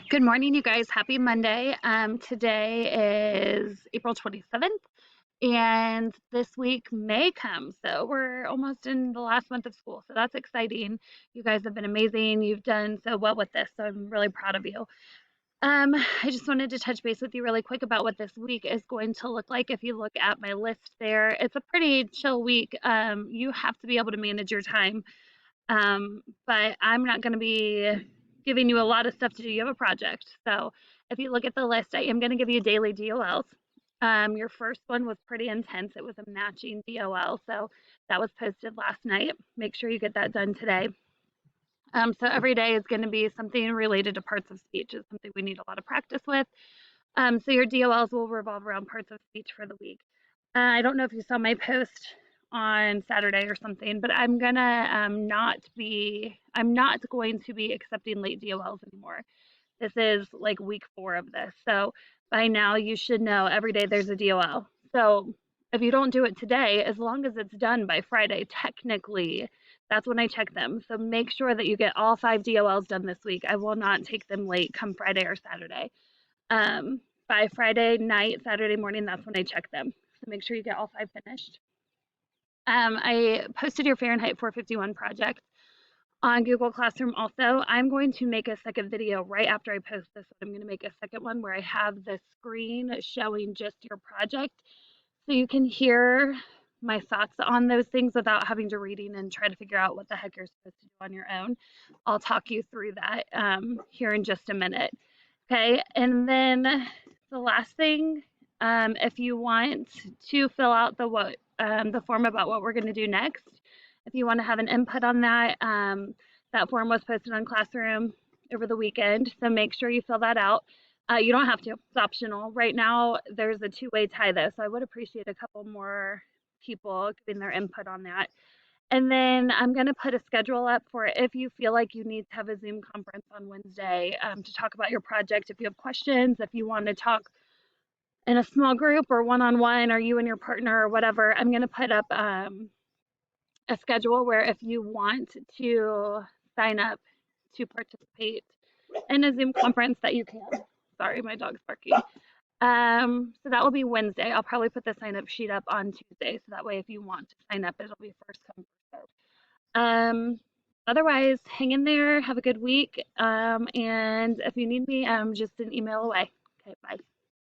Good morning, you guys. Happy Monday. Today is April 27th, and this week May comes. So we're almost in the last month of school. So that's exciting. You guys have been amazing. You've done so well with this. So I'm really proud of you. I just wanted to touch base with you really quick about what this week is going to look like. If you look at my list there, it's a pretty chill week. You have to be able to manage your time, but I'm not going to be giving you a lot of stuff to do. You have a project. So if you look at the list, I am going to give you daily DOLs. Your first one was pretty intense. It was a matching DOL. So that was posted last night. Make sure you get that done today. So every day is going to be something related to parts of speech. It's something we need a lot of practice with. So your DOLs will revolve around parts of speech for the week. I don't know if you saw my post on Saturday or something, but I'm not going to be accepting late DOLs anymore. This is like week 4 of this. So by now you should know every day there's a DOL. So if you don't do it today, as long as it's done by Friday, technically, that's when I check them. So make sure that you get all 5 DOLs done this week. I will not take them late come Friday or Saturday. Um, by Friday night, Saturday morning, that's when I check them. So make sure you get all 5 finished. I posted your Fahrenheit 451 project on Google Classroom also. I'm going to make a second video right after I post this. I'm going to make a second one where I have the screen showing just your project so you can hear my thoughts on those things without having to reading and try to figure out what the heck you're supposed to do on your own. I'll talk you through that here in just a minute. Okay, and then the last thing, if you want to fill out the form about what we're going to do next, if you want to have an input on that, that form was posted on Classroom over the weekend, so make sure you fill that out. You don't have to; it's optional. Right now, there's a two-way tie though, so I would appreciate a couple more people giving their input on that. And then I'm going to put a schedule up for if you feel like you need to have a Zoom conference on Wednesday to talk about your project. If you have questions, if you want to talk in a small group or one-on-one, or you and your partner or whatever, I'm going to put up a schedule where if you want to sign up to participate in a Zoom conference that you can. Sorry, my dog's barking. So that will be Wednesday. I'll probably put the sign up sheet up on Tuesday. So that way, if you want to sign up, it'll be first come, first served. Otherwise, hang in there, have a good week. And if you need me, I'm just an email away. Okay, bye.